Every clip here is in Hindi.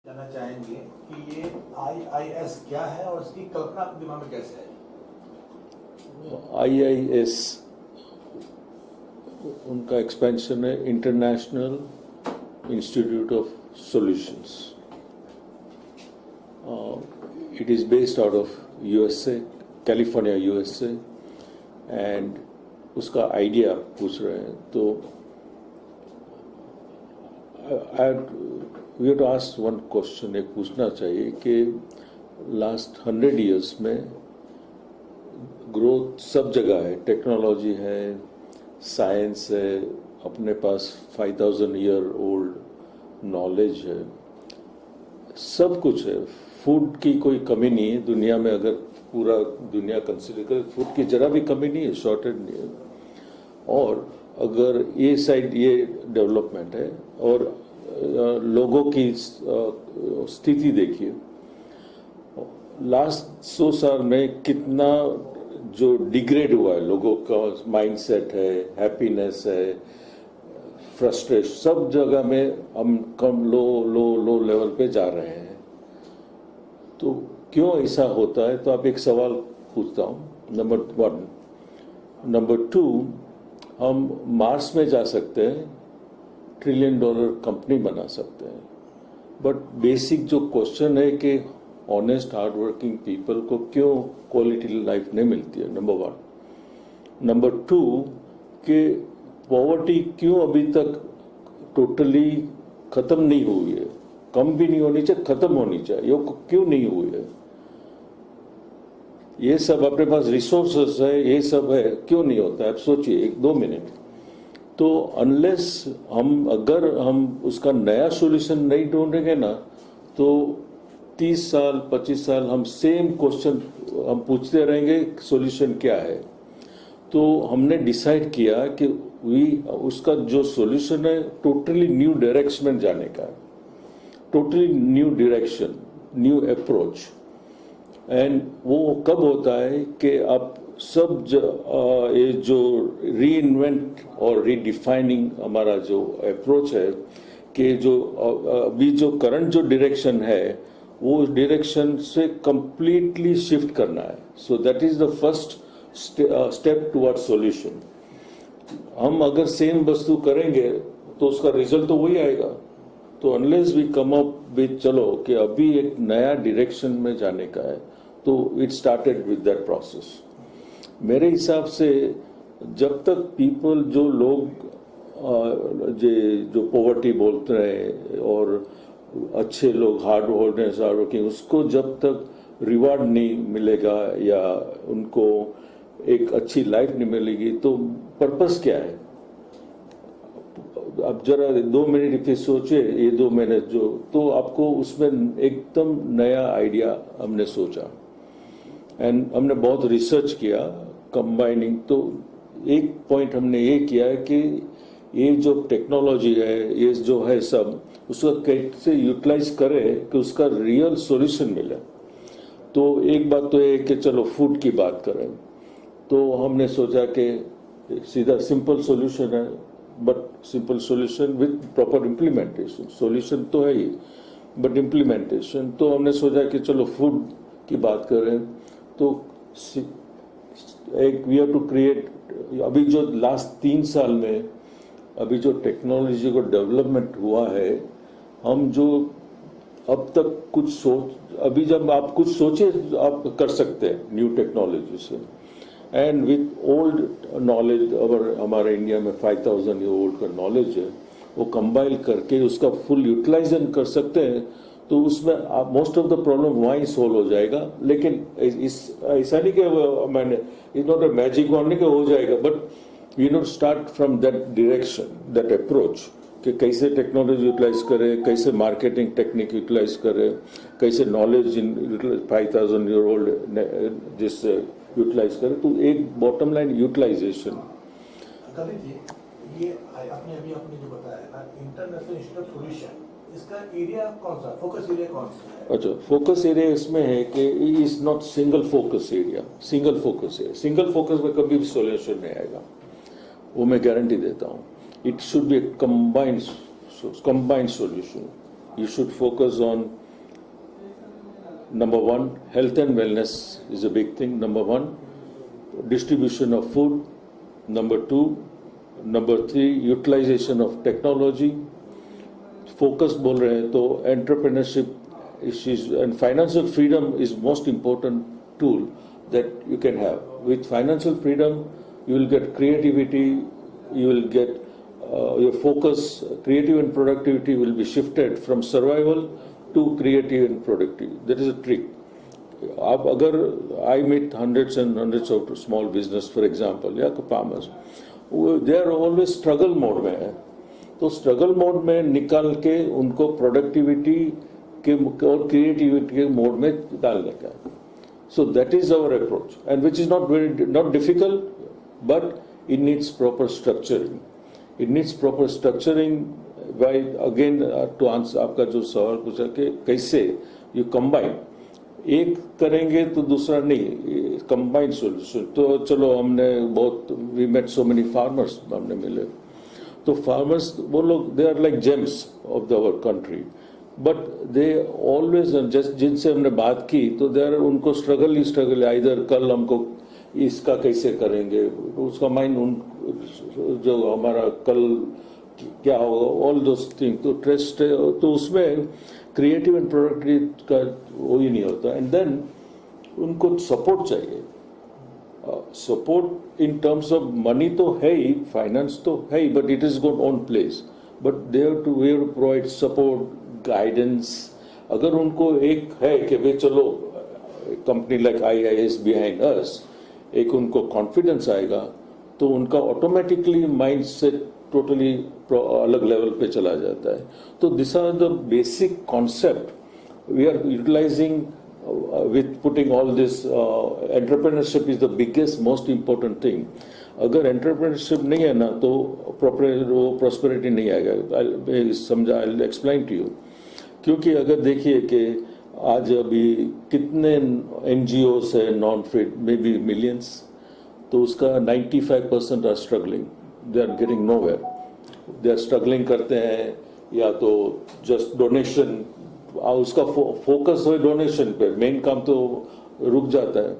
कहना चाहेंगे कि ये IIS क्या है और इसकी कल्पना आपके दिमाग में कैसे आई? IIS उनका एक्सपेंशन है international institute of solutions. It is based out of USA, California USA, and उसका आइडिया पूछ रहे हैं तो we have to ask one question. एक पूछना चाहिए कि लास्ट 100 years में ग्रोथ सब जगह है, टेक्नोलॉजी है, साइंस है, अपने पास 5000 year ओल्ड नॉलेज है, सब कुछ है. फूड की कोई कमी नहीं है दुनिया में. अगर पूरा दुनिया कंसिडर करे फूड की जरा भी कमी नहीं है, शॉर्टेज नहीं है. और अगर ये साइड ये डेवलपमेंट है और लोगों की स्थिति देखिए, लास्ट 100 साल में कितना जो डिग्रेड हुआ है, लोगों का माइंडसेट है, हैप्पीनेस है, फ्रस्ट्रेशन, सब जगह में हम कम लो लेवल पे जा रहे हैं. तो क्यों ऐसा होता है? तो आप एक सवाल पूछता हूँ. नंबर 1. नंबर 2, हम मार्स में जा सकते हैं, $1 ट्रिलियन कंपनी बना सकते हैं, बट बेसिक जो क्वेश्चन है कि ऑनेस्ट हार्ड वर्किंग पीपल को क्यों क्वालिटी लाइफ नहीं मिलती है, नंबर 1. नंबर 2, कि पॉवर्टी क्यों अभी तक टोटली खत्म नहीं हुई है. कम भी नहीं होनी चाहिए, खत्म होनी चाहिए. ये क्यों नहीं हुई है? ये सब अपने पास रिसोर्सेस है, ये सब है, क्यों नहीं होता है? आप सोचिए 1-2 मिनट. तो अनलेस अगर हम उसका नया सॉल्यूशन नहीं ढूंढेंगे ना, तो 30 साल 25 साल हम सेम क्वेश्चन हम पूछते रहेंगे, सॉल्यूशन क्या है. तो हमने डिसाइड किया कि उसका जो सॉल्यूशन है टोटली न्यू डायरेक्शन में जाने का है, totally new direction, new approach. And वो कब होता है कि आप सब ये जो रीइन्वेंट और रीडिफाइनिंग हमारा जो अप्रोच है कि जो अभी जो करंट जो डायरेक्शन है वो डायरेक्शन से कंप्लीटली शिफ्ट करना है. So that is the first step toward solution. हम अगर सेम वस्तु करेंगे तो उसका रिजल्ट तो वही आएगा. तो unless we come up with चलो कि अभी एक नया डायरेक्शन में जाने का है, तो it started with that process. मेरे हिसाब से जब तक पीपल जो लोग जो पॉवर्टी बोलते हैं और अच्छे लोग हार्ड वर्किंग, उसको जब तक रिवार्ड नहीं मिलेगा या उनको एक अच्छी लाइफ नहीं मिलेगी, तो पर्पस क्या है? अब जरा 2 मिनट फिर सोचे, ये 2 मिनट जो, तो आपको उसमें एकदम नया आइडिया हमने सोचा. एंड हमने बहुत रिसर्च किया कंबाइनिंग. तो एक पॉइंट हमने ये किया है कि ये जो टेक्नोलॉजी है, ये जो है सब, उसको कैसे यूटिलाइज करें कि उसका रियल सॉल्यूशन मिले. तो एक बात तो ये कि चलो फूड की बात करें, तो हमने सोचा कि सीधा सिंपल सॉल्यूशन है, but simple solution with proper implementation. Solution तो है ही, बट इम्प्लीमेंटेशन. तो हमने सोचा कि चलो फूड की बात करें, तो एक वी हैव टू क्रिएट. अभी जो लास्ट 3 साल में अभी जो टेक्नोलॉजी को डेवलपमेंट हुआ है, हम जो अब तक कुछ अभी जब आप कुछ सोचे आप कर सकते हैं न्यू टेक्नोलॉजी से. एंड विथ ओल्ड नॉलेज, हमारे इंडिया में 5000 year ओल्ड का नॉलेज है, वो कंबाइन करके उसका फुल यूटिलाइजेशन कर सकते हैं. तो उसमें मोस्ट ऑफ द प्रॉब्लम वहीं सोल्व हो जाएगा. लेकिन ऐसा नहीं कि मैंने is not a magic one नहीं कि हो जाएगा, but we not start from that direction, that approach कि कैसे टेक्नोलॉजी यूटिलाइज करें, कैसे मार्केटिंग टेक्निक यूटिलाइज करें, कैसे नॉलेज इन 5000 year ओल्ड जिससे यूटिलाइज करें. तो एक बॉटम लाइन यूटिलाइजेशन. ये आपने जो बताया ना, इंटरनेशनल इंस्टीट्यूट ऑफ सॉल्यूशन, इसका एरिया कौन सा, फोकस एरिया कौन सा है? अच्छा, फोकस एरिया इसमें है कि is not single focus area. Single focus में कभी भी सॉल्यूशन नहीं आएगा, वो मैं गारंटी देता हूँ. It should be combined solution. you should focus on number one, health and wellness is a big thing. Number one, distribution of food. Number two, number three, utilization of technology. Focus बोल रहे हैं तो entrepreneurship issues and financial freedom is most important tool that you can have. With financial freedom, you will get creativity, you will get your focus, creative and productivity will be shifted from survival to creative and productive. That is a trick. आप अगर I meet hundreds and hundreds of small business, for example, या farmers, they are always struggle mode में है. तो struggle mode में निकाल के उनको productivity के और creativity के mode में डालने का. So that is our approach, and which is not difficult, but it needs proper structuring. It needs proper structuring by again to answer आपका जो सवाल पूछा कि कैसे you combine. एक करेंगे तो दूसरा नहीं, combine solution. तो चलो हमने बहुत we met so many farmers हमने मिले. तो farmers वो लोग they are like gems of our country. But they always just जिनसे हमने बात की तो they are उनको struggle ही struggle है. Either कल हमको इसका कैसे करेंगे, उसका माइंड उन जो हमारा कल क्या होगा, ऑल दोस थिंग. तो ट्रस्ट तो उसमें क्रिएटिव एंड प्रोडक्टिव का वो ही नहीं होता. एंड देन उनको सपोर्ट चाहिए. Support in terms of money तो है ही, फाइनेंस तो है ही, but it is good on place. But they have to provide support, guidance. अगर उनको एक है कि भाई चलो company like IIS behind us, एक उनको कॉन्फिडेंस आएगा तो उनका ऑटोमेटिकली माइंड सेट टोटली अलग लेवल पे चला जाता है. तो this are the basic concept we are utilising with putting all this. Entrepreneurship is the biggest most important thing. अगर एंटरप्रेन्योरशिप नहीं है ना तो वो प्रॉस्पेरिटी नहीं आएगा. समझा, आई एक्सप्लेन टू यू. क्योंकि अगर देखिए कि आज अभी कितने NGOs है non fit, may be millions, तो उसका 95% are struggling. They are getting nowhere. They are struggling करते हैं या तो जस्ट डोनेशन, उसका फोकस हो डोनेशन पे, मेन काम तो रुक जाता है.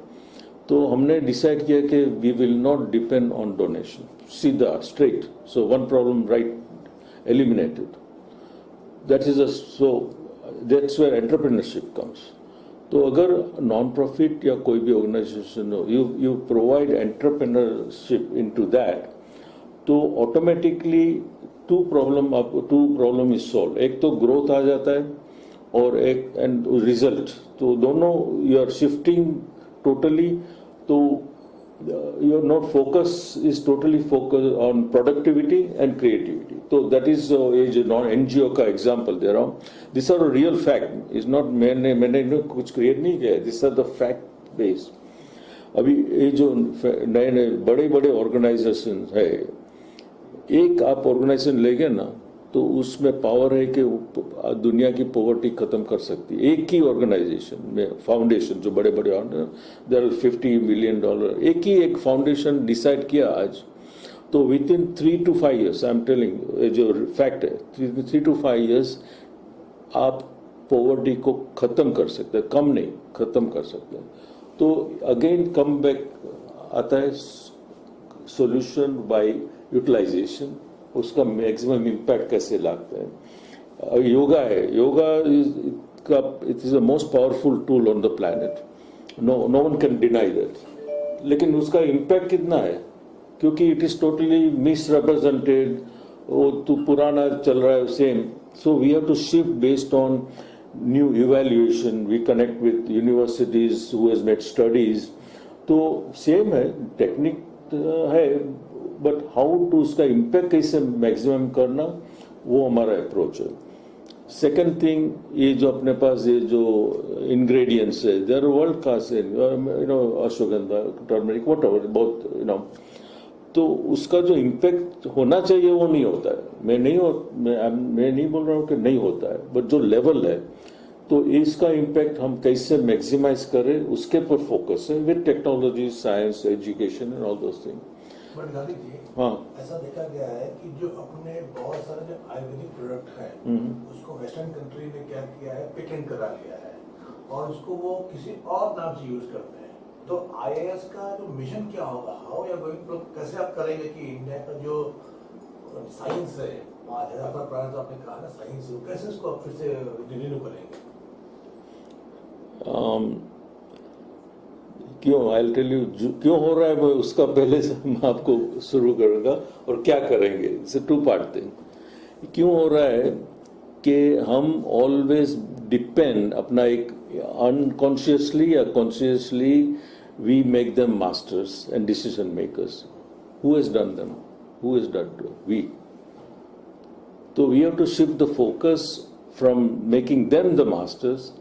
तो हमने डिसाइड किया कि we will not depend on donation, सीधा straight. So one problem right eliminated. That is that's where entrepreneurship comes. तो अगर नॉन प्रॉफिट या कोई भी ऑर्गेनाइजेशन हो, you provide entrepreneurship into that, तो automatically two problem is solved. एक तो ग्रोथ आ जाता है और एक एंड रिजल्ट. तो दोनों you are shifting totally. तो your not focus is totally focused on productivity and creativity. So that is जो NGO का example दे रहा हूँ. These are a real fact. It's not मैंने कुछ create नहीं किया. These are the fact based. अभी ये जो नए बड़े ऑर्गेनाइजेशन है, एक आप ऑर्गेनाइजेशन ले गए ना तो उसमें पावर है कि दुनिया की पॉवर्टी खत्म कर सकती है. एक ही ऑर्गेनाइजेशन में फाउंडेशन जो बड़े देयर आर $50 million, एक फाउंडेशन डिसाइड किया आज, तो with in 3 to 5 years, I am telling जो फैक्ट है, 3 to 5 years आप पॉवर्टी को खत्म कर सकते हैं. कम नहीं, खत्म कर सकते हैं. तो अगेन कम बैक आता है सोल्यूशन बाय यूटिलाइजेशन. उसका मैक्सिमम इम्पैक्ट कैसे लाते हैं. योगा है, yoga it is the most powerful tool on the planet. No one can deny that. लेकिन उसका इम्पैक्ट कितना है, क्योंकि इट इज टोटली मिसरिप्रेजेंटेड. वो तो पुराना चल रहा है same. So we have to shift based on new evaluation. We connect with universities who has made studies. तो सेम है, टेक्निक है, बट हाउ टू उसका इम्पैक्ट कैसे मैक्सिमम करना, वो हमारा अप्रोच है. सेकेंड थिंग, ये जो अपने पास ये जो इंग्रेडिएंट्स है, they are world class. Ashwagandha, turmeric, whatever, बहुत तो उसका जो इम्पैक्ट होना चाहिए वो नहीं होता है. मैं नहीं बोल रहा हूँ कि नहीं होता है, बट जो लेवल है, तो इसका इम्पैक्ट हम कैसे मैक्सिमाइज करें उसके पर फोकस है, with technology, science, education and all those thing. But Gandhi ji, हाँ ऐसा देखा गया है कि जो अपने बहुत सारे जो आयुर्वेदिक प्रोडक्ट हैं उसको वेस्टर्न कंट्री ने क्या किया है, पेटेंट करा लिया है और उसको वो किसी और नाम से यूज करते हैं। तो IIS का जो मिशन क्या होगा, हाउ या गोइंग टू, कैसे आप करेंगे कि इंडिया का जो साइंस है 5000 का प्राइस आपने कहा ना साइंस, कैसे उसको आप फिर से रिन्यू करेंगे? क्यों, आई टेल यू क्यों हो रहा है, मैं उसका पहले से मैं आपको शुरू करूंगा और क्या करेंगे। It's two part thing. क्यों हो रहा है कि हम ऑलवेज डिपेंड अपना एक अनकॉन्शियसली या consciously we make them masters and decision makers. Who has done them? Who has done to? We. तो we have to shift the focus from making them the masters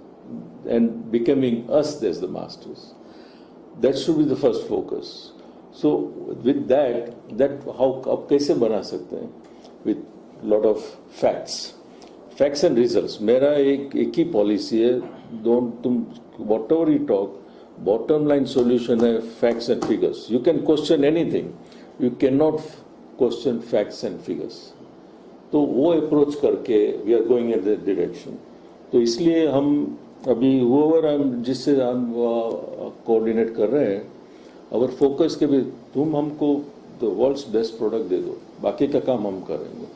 and becoming us as the masters. That should be the first focus. So with that how आप कैसे बना सकते हैं? With lot of facts and results. मेरा एक ही पॉलिसी है, तुम whatever you talk, bottom line solution है facts and figures. You can question anything, you cannot question facts and figures. तो वो अप्रोच करके we are going in that direction. तो इसलिए हम अभी whoever हम जिससे हम कोऑर्डिनेट कर रहे हैं, अगर फोकस के भी तुम हमको द वर्ल्ड्स बेस्ट प्रोडक्ट दे दो, बाकी का काम हम करेंगे।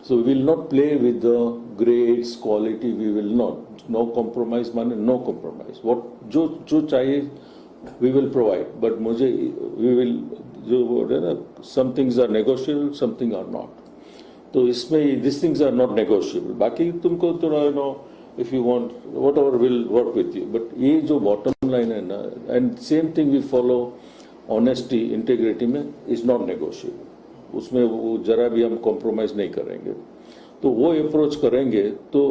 So we will not play with the grades quality, we will not, no compromise, माने नो कॉम्प्रोमाइज। व्हाट जो चाहिए वी विल प्रोवाइड, बट मुझे वी विल जो बोल रहे ना, some things are negotiable, some thing are not. तो इसमें this things are not negotiable, बाकी तुमको थोड़ा no if you want whatever will work with you, but ये जो bottom line है ना, and same thing we follow honesty integrity में is not negotiable, उसमें वो जरा भी हम compromise नहीं करेंगे। तो वो approach करेंगे तो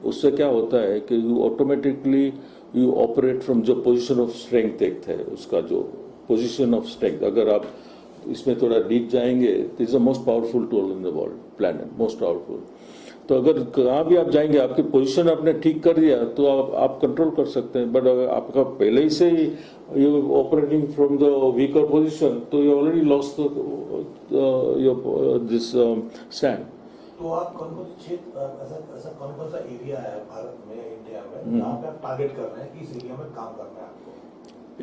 उससे क्या होता है कि you automatically you operate from जो position of strength एक है, उसका जो position of strength, अगर आप इसमें थोड़ा deep जाएंगे, it is the most powerful tool in the world, planet, most powerful। तो अगर कहाँ भी आप जाएंगे, आपकी पोजीशन आपने ठीक कर दिया तो आप कंट्रोल कर सकते हैं। बट अगर आपका पहले ही से you operating from the weaker position, तो you already lost this stand. तो आप कौन कौन क्षेत्र, ऐसा कौन कौन सा एरिया है भारत में, इंडिया में, जहाँ पे आप टारगेट कर रहे हैं कि इस एरिया में काम करना है आपको?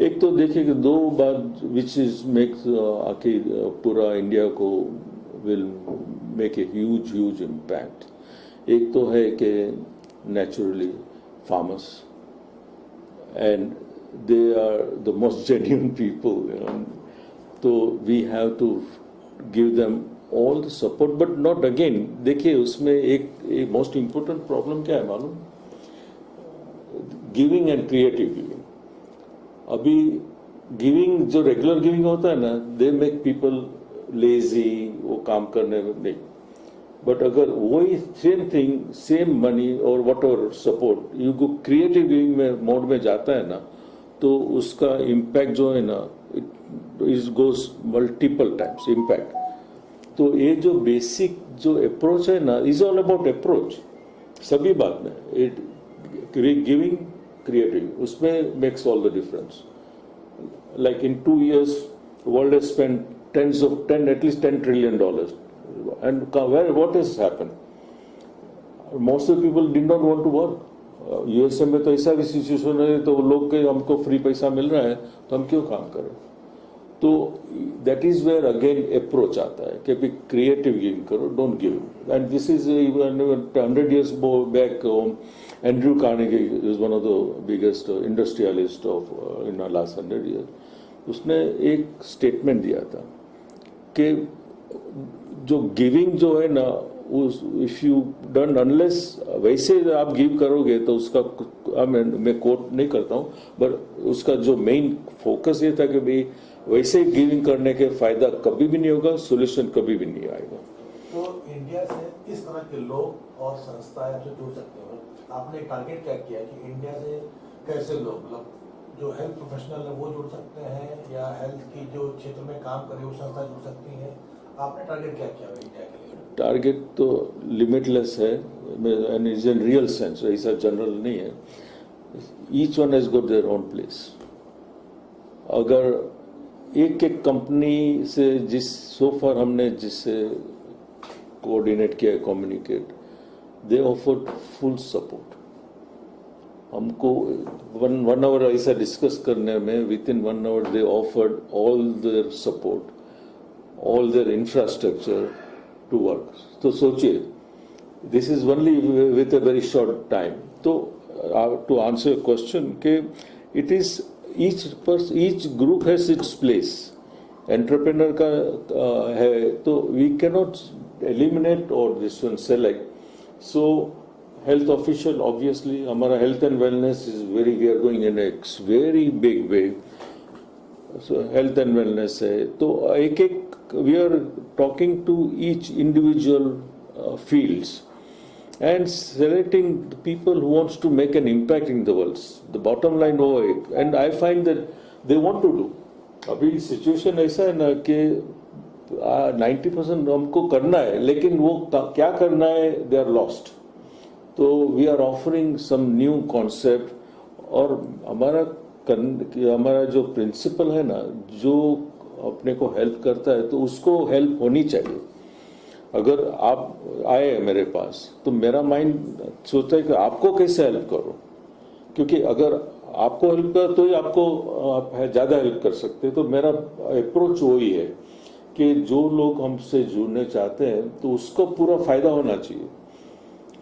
एक तो देखिए कि दो बात विच इज मेक्स आखिर पूरा इंडिया को will make a huge impact. एक तो है कि naturally farmers and they are the most genuine people, तो we have to give them all the support, but not again. देखिए उसमें एक मोस्ट इम्पोर्टेंट प्रॉब्लम क्या है मालूम? Giving and creative giving. अभी गिविंग जो रेगुलर गिविंग होता है ना, दे मेक पीपल लेजी, वो काम करने में नहीं। बट अगर वही सेम थिंग, सेम मनी और वट एवर सपोर्ट यू को क्रिएटिव गिविंग में मोड में जाता है ना, तो उसका इम्पैक्ट जो है ना, it is goes multiple times impact. तो ये जो बेसिक जो अप्रोच है ना, इज ऑल अबाउट अप्रोच सभी बात में। इट गिविंग क्रिएटिव, उसमें makes all the difference. Like in 2 years world has spent at least $10 trillion. And where, what has happened? Most of the people did not want to work. USA में तो ऐसा भी सिचुएशन है, तो लोग के हमको फ्री पैसा मिल रहा है तो हम क्यों काम करें? तो that is where again approach आता है कि भी क्रिएटिव गिविंग करो, don't give. And this is 100 years back, Andrew Carnegie is one of the biggest industrialist of in last 100 years। उसने एक स्टेटमेंट दिया था कि जो गिविंग जो है ना, उस इफ यू डन अनलेस वैसे आप गिव करोगे तो उसका मैं कोट नहीं करता हूँ, बट उसका जो मेन फोकस ये था कि भाई वैसे गिविंग करने के फायदा कभी भी नहीं होगा, सोल्यूशन कभी भी नहीं आएगा। तो इंडिया से किस तरह के लोग और संस्थाएं आपसे जुड़ सकते हैं? आपने टारगेट क्या किया कि इंडिया से कैसे लोग, मतलब जो हेल्थ प्रोफेशनल है वो जुड़ सकते हैं, या हेल्थ की जो क्षेत्र में काम करे वो संस्था जुड़ सकती है? आपने टारगेट क्या किया इंडिया के लिए? टारगेट तो लिमिटलेस है, and is in real sense, ऐसा जनरल नहीं है। Each one has got their own place. अगर एक एक कंपनी से जिस सोफर हमने जिससे कोऑर्डिनेट किया है communicate, they offered full support हमको। वन आवर ऐसा डिस्कस करने में within 1 hour they offered all their support, all their infrastructure to work. तो सोचिए, this is only with a very short time. तो टू आंसर योर क्वेश्चन के it is each group has its place. Entrepreneur का है तो वी कैन नॉट एलिमिनेट और this one select. So health official obviously हमारा health and wellness is very, we are going in x very big way. So health and wellness है तो एक एक we are talking to each individual fields and selecting the people who wants to make an impact in the world. The bottom line over it, and I find that they want to do. अभी सिचुएशन ऐसा है ना कि 90% हमको करना है, लेकिन वो क्या करना है दे आर लॉस्ट। तो we are offering some new concept और हमारा जो प्रिंसिपल है ना, जो अपने को हेल्प करता है तो उसको हेल्प होनी चाहिए। अगर आप आए मेरे पास तो मेरा माइंड सोचता है कि आपको कैसे हेल्प करो, क्योंकि अगर आपको हेल्प कर तो ही आपको आप ज़्यादा हेल्प कर सकते। तो मेरा अप्रोच वही है कि जो लोग हमसे जुड़ने चाहते हैं तो उसको पूरा फायदा होना चाहिए।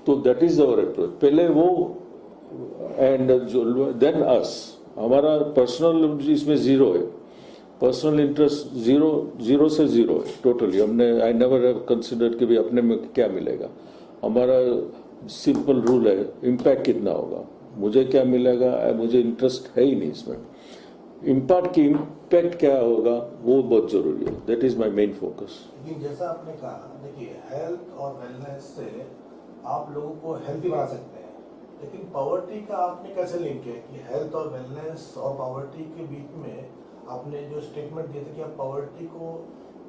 तो दैट इज आवर अप्रोच। पहले वो एंड देन अस। हमारा पर्सनल इसमें जीरो है, पर्सनल इंटरेस्ट जीरो से जीरो है टोटली। हमने आई नेवर हैव कंसिडर कि भाई अपने में क्या मिलेगा। हमारा सिंपल रूल है, इम्पैक्ट कितना होगा, मुझे क्या मिलेगा, मुझे इंटरेस्ट है ही नहीं इसमें। इम्पैक्ट क्या होगा वो बहुत जरूरी है। That is my main focus. जैसा आपने कहा, देखिए हेल्थ और वेलनेस से आप लोगों को हेल्थी बना सकते हैं, लेकिन पॉवर्टी का आपने कैसे लिंक किया कि हेल्थ और वेलनेस और पॉवर्टी के बीच में आपने जो स्टेटमेंट दिया था कि आप पॉवर्टी को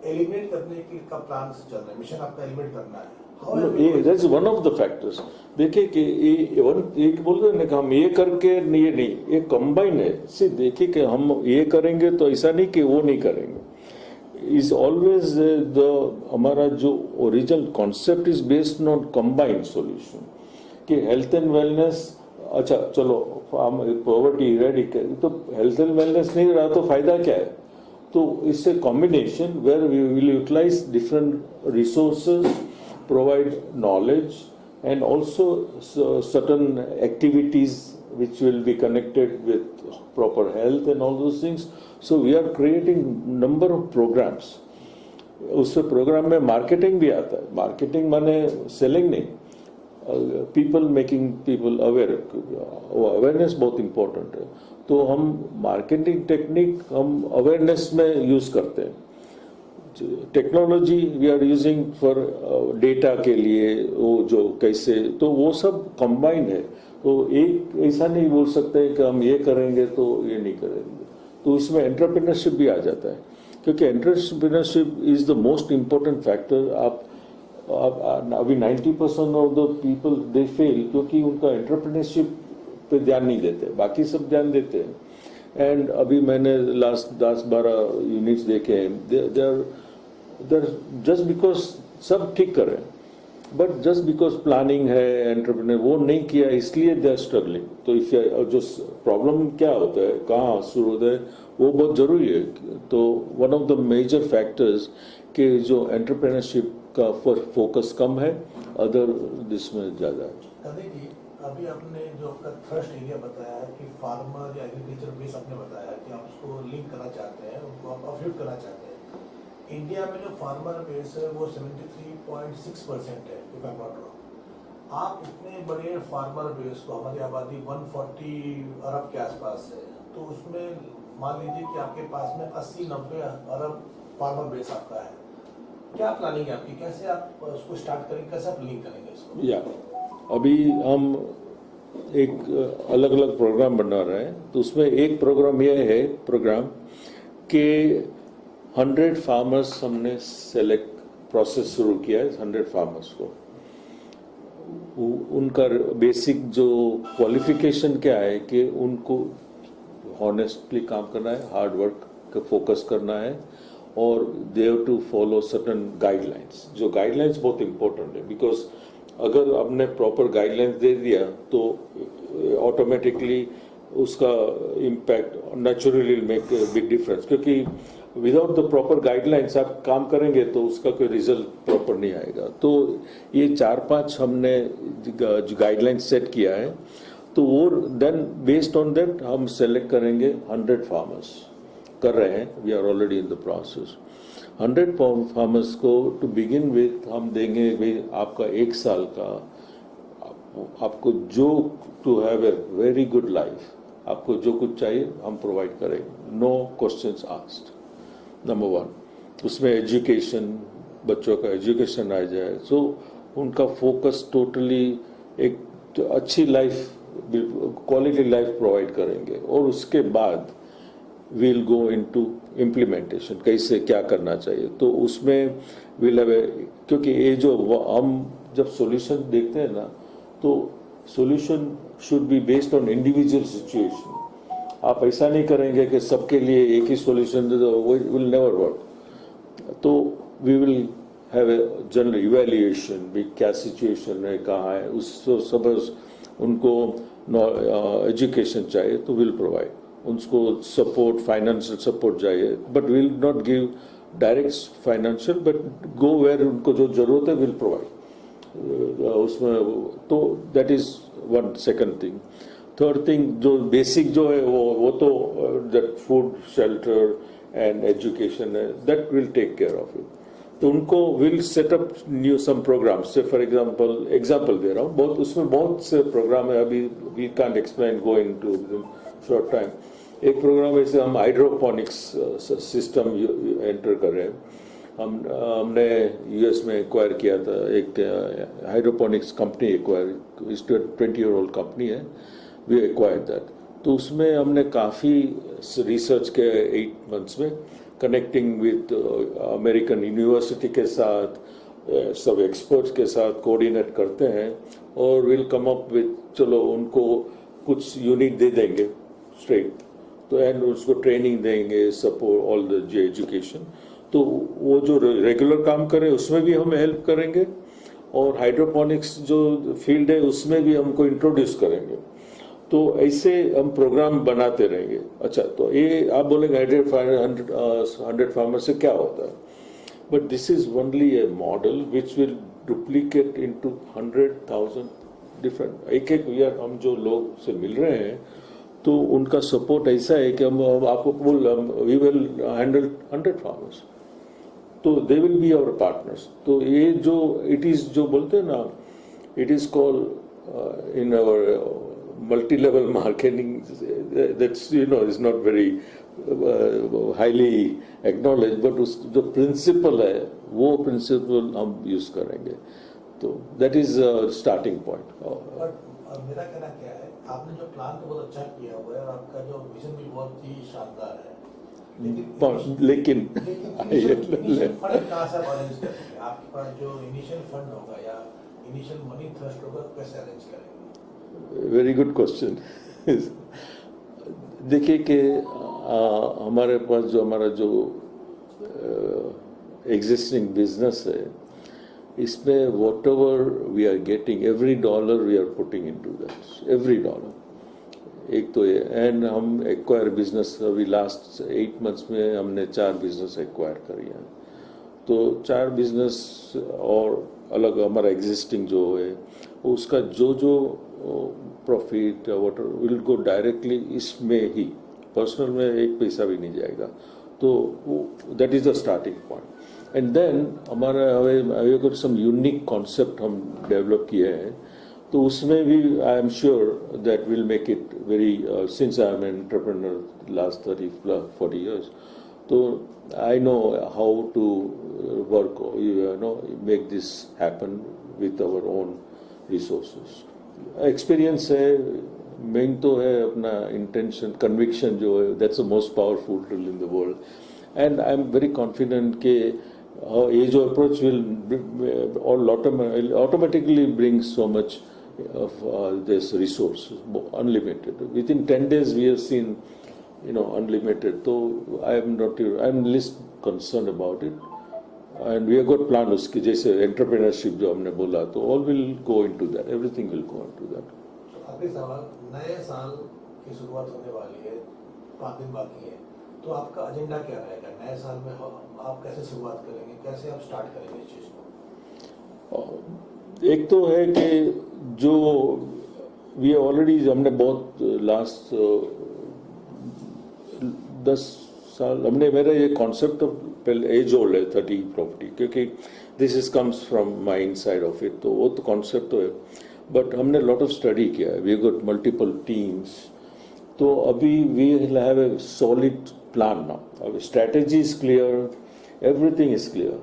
एलिमिनेट करने का प्लान चल रहा है, मिशन आपका एलिमिनेट करना है। That's one of the factors. देखिए कि एक बोल रहे हैं कि हम ये करके ये नहीं, ये कंबाइन है। सी देखिए कि हम ये करेंगे तो ऐसा नहीं कि वो नहीं करेंगे। इज ऑलवेज द हमारा जो original concept is based on combined solution कि हेल्थ एंड वेलनेस। अच्छा चलो हम पॉवर्टी रेडी करें तो हेल्थ एंड वेलनेस नहीं रहा तो फायदा क्या है। तो इससे combination where we will utilise different resources, provide knowledge and also certain activities which will be connected with proper health and all those things. So we are creating number of programs. उससे प्रोग्राम में मार्केटिंग भी आता है। मार्केटिंग माने सेलिंग नहीं, people making people aware. Awareness बहुत इंपॉर्टेंट है। तो हम मार्केटिंग टेक्निक हम अवेयरनेस में यूज करते हैं। Technology we are using for data के लिए, वो जो कैसे, तो वो सब कंबाइंड है। तो एक ऐसा नहीं बोल सकते कि हम ये करेंगे तो ये नहीं करेंगे। तो इसमें एंटरप्रेन्योरशिप भी आ जाता है, क्योंकि entrepreneurship is the most important factor. आप अभी 90% of the people they fail क्योंकि उनका एंटरप्रेन्योरशिप पे ध्यान नहीं देते, बाकी सब ध्यान देते हैं। एंड अभी मैंने लास्ट 10-12 यूनिट्स देखे हैं, देर जस्ट बिकॉज सब ठीक कर रहे हैं, बट जस्ट बिकॉज प्लानिंग है, एंटरप्रेन्योर वो नहीं किया इसलिए दे आर स्ट्रगलिंग। तो जो प्रॉब्लम क्या होता है, कहाँ शुरू होता है, वो बहुत जरूरी है। तो one of the major factors कि जो एंटरप्रेन्योरशिप का फोकस कम है, अदर जिसमें ज्यादा है। अभी आपने जो आपका थ्रस्ट एरिया बताया कि फार्मर या एग्रीकल्चर बेस आपने बताया कि आप उसको लिंक करना चाहते हैं, उनको आप अपलिफ्ट करना चाहते हैं। इंडिया में जो फार्मर बेस है वो 73.6% है, if I am not wrong. आप इतने बड़े फार्मर बेस को, हमारी आबादी 140 अरब के आसपास है, तो उसमें मान लीजिए कि आपके पास में 80-90 अरब फार्मर बेस आपका है। क्या प्लानिंग है आपकी, कैसे आप उसको स्टार्ट करेंगे, कैसे आप लिंक करेंगे इसको? या अभी हम एक अलग अलग प्रोग्राम बना रहे हैं। तो उसमें एक प्रोग्राम ये है कि 100 फार्मर्स हमने सेलेक्ट प्रोसेस शुरू किया है। 100 फार्मर्स को उनका बेसिक जो क्वालिफिकेशन क्या है कि उनको हॉनेस्टली काम करना है, हार्ड वर्क का फोकस करना है और they have to follow certain guidelines. जो गाइडलाइंस बहुत इंपॉर्टेंट है बिकॉज अगर आपने प्रॉपर गाइडलाइंस दे दिया तो ऑटोमेटिकली उसका impact naturally make big difference. क्योंकि विदाउट द प्रॉपर गाइडलाइंस आप काम करेंगे तो उसका कोई रिजल्ट प्रॉपर नहीं आएगा. तो ये 4-5 हमने गाइडलाइंस सेट किया है. तो वो देन बेस्ड ऑन दैट हम सेलेक्ट करेंगे 100 फार्मर्स. कर रहे हैं, we are already in the process. 100 farmers को टू बिगिन विथ हम देंगे भाई आपका 1 साल का आपको जो to have a very good life, आपको जो कुछ चाहिए हम प्रोवाइड करेंगे. Know questions asked. नंबर 1 उसमें एजुकेशन, बच्चों का एजुकेशन आ जाए. सो उनका फोकस टोटली एक तो अच्छी लाइफ, क्वालिटी लाइफ प्रोवाइड करेंगे. और उसके बाद विल गो इनटू इम्प्लीमेंटेशन, कैसे क्या करना चाहिए. तो उसमें विल हैव, क्योंकि ये जो हम जब सॉल्यूशन देखते हैं ना तो solution should be based on individual situation. आप ऐसा नहीं करेंगे कि सबके लिए एक ही सॉल्यूशन दे दो, विल नेवर वर्क. तो we will have a general evaluation भी क्या सिचुएशन है, कहाँ है. उस सपोज उनको एजुकेशन चाहिए तो विल प्रोवाइड. उनको सपोर्ट, फाइनेंशियल सपोर्ट चाहिए but will not give direct financial, but go where उनको जो जरूरत है विल प्रोवाइड उसमें. तो that is one second thing. Third thing जो बेसिक जो है वो तो that food, shelter and education है, that will take care of it. तो उनको will set up new some programme. से फॉर एग्जाम्पल दे रहा हूँ, बहुत उसमें बहुत से प्रोग्राम है. अभी we can't explain go into short time. एक प्रोग्राम ऐसे हम हाइड्रोपोनिक्स सिस्टम एंटर कर रहे हैं. हमने यूएस में एक्वायर किया था एक hydroponics company. Acquire 20-year-old company है. We acquired that. तो उसमें हमने काफ़ी रिसर्च के 8 months में कनेक्टिंग विद अमेरिकन यूनिवर्सिटी के साथ, सब एक्सपर्ट्स के साथ कोऑर्डिनेट करते हैं और विल कम अप विद, चलो उनको कुछ यूनिट दे देंगे स्ट्रेट. तो एंड उसको ट्रेनिंग देंगे, सपोर्ट ऑल द एजुकेशन. तो वो जो रेगुलर काम करे उसमें भी हम हेल्प करेंगे और हाइड्रोपोनिक्स जो फील्ड है उसमें भी हमको इंट्रोड्यूस करेंगे. तो ऐसे हम प्रोग्राम बनाते रहेंगे. अच्छा, तो ये आप बोलेंगे 100 फार्मर से क्या होता है, but this is only A model which will duplicate into 100,000 different. एक ईयर हम जो लोग से मिल रहे हैं तो उनका सपोर्ट ऐसा है कि हम आपको बोल वी विल हैंडल 100 फार्मर्स. तो they will be our partners. तो ये जो इट इज जो बोलते हैं ना, it is called in our multi-level marketing, that's is not very highly acknowledged, but उस जो principle है वो principle हम use करेंगे. तो that is a starting point. But मेरा कहना क्या है, आपने जो प्लान तो बहुत अच्छा किया हुआ है और आपका जो विजन भी बहुत ही शानदार है. लेकिन फंड कहाँ से अरेंज करेंगे? आपके पास जो इनिशियल फंड होगा या इनिशियल मनी थ्रस्ट होगा कैसे अरेंज करेंगे? Very good question. देखिए कि हमारे पास जो हमारा जो एग्जिस्टिंग बिजनेस है इसमें whatever we are getting, every $1 we are putting into that, every $1. एक तो ये. एंड हम एक्वायर बिजनेस अभी लास्ट 8 months में हमने 4 बिजनेस एक्वायर करी हैं. तो 4 बिजनेस और अलग हमारा एग्जिस्टिंग जो है उसका जो profit water will go directly इसमें ही, पर्सनल में एक पैसा भी नहीं जाएगा. तो that is the starting point. And then हमारा कुछ सम यूनिक कॉन्सेप्ट हम डेवलप किए हैं. तो उसमें भी I am sure that will make it very, since I am an entrepreneur last 30-40 years. तो I know how to work, make this happen with our own resources. Experience है, मेन तो है अपना इंटेंशन, कन्विक्शन जो है, that's the most powerful tool in the world. And I am very confident कि ये जो approach will automatically bring so much of this resource, unlimited. Within 10 days we have seen unlimited. So I'm least concerned about it. And we have got plan उसके जैसे entrepreneurship जो हमने बोला, तो all will go into that. Everything will go into that. तो आखिरी सवाल, नए साल की शुरुआत होने वाली है, 5 दिन बाकी है, तो आपका एजेंडा क्या रहेगा? नए साल में आप कैसे शुरुआत करेंगे, कैसे आप स्टार्ट करेंगे इस चीज को? एक तो है कि जो वी ऑलरेडी हमने बहुत लास्ट 10 साल हमने मेरा ये कॉन्सेप्ट एज ओल्ड है 30 प्रॉपर्टी, क्योंकि this is comes from my inside of it, तो वो तो कॉन्सेप्ट तो है, बट हमने लॉट ऑफ स्टडी किया है, वी गॉट मल्टीपल टीम्स, तो अभी we will have a solid plan now, अब strategy is clear, everything is clear,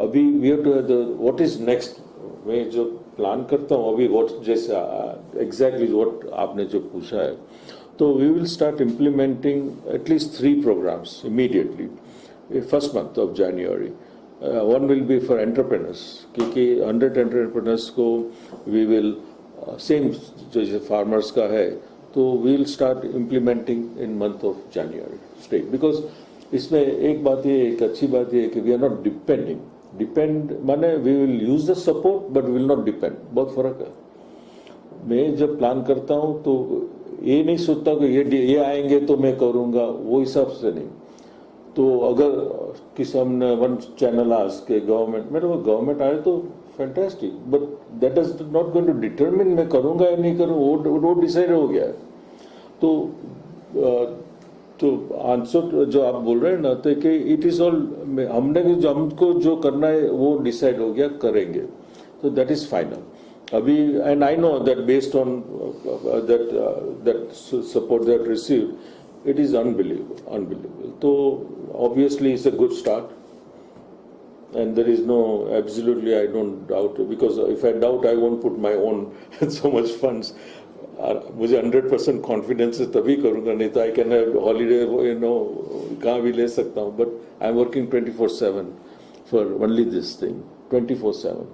अभी we have to have the what is next. मैं जो प्लान करता हूँ अभी व्हाट जैसे एग्जैक्टली व्हाट आपने जो पूछा है, तो we will start implementing at least 3 programs immediately, first month of January. One will be for entrepreneurs, क्योंकि 100 entrepreneurs को we will same जैसे farmers का है, तो we will start implementing in month of January straight, because इसमें एक बात ये एक अच्छी बात ये है कि we are not depend माने we will use the support but will not depend, बहुत फर्क है। मैं जब प्लान करता हूँ तो ये नहीं सोचता कि ये आएंगे तो मैं करूंगा, वो हिसाब से नहीं। तो अगर किसी हमने वन चैनल आज के गवर्नमेंट मेरे को गवर्नमेंट आए तो fantastic, but that is not going to determine मैं करूंगा या नहीं करूँ, वो डिसाइड हो गया है। तो आंसर जो आप बोल रहे हैं ना, तो कि इट इज ऑल हमको जो करना है वो डिसाइड हो गया, करेंगे, तो दैट इज फाइनल अभी। And I know that based on that support that received, it is unbelievable. तो obviously it's a good start and there is no absolutely I don't doubt, because if I doubt I won't put my own so much funds. मुझे 100% कॉन्फिडेंस है तभी करूंगा, नहीं तो आई कैन हैव हॉलीडे कहाँ भी ले सकता हूँ, but I am working 24/7 for only this thing, 24/7।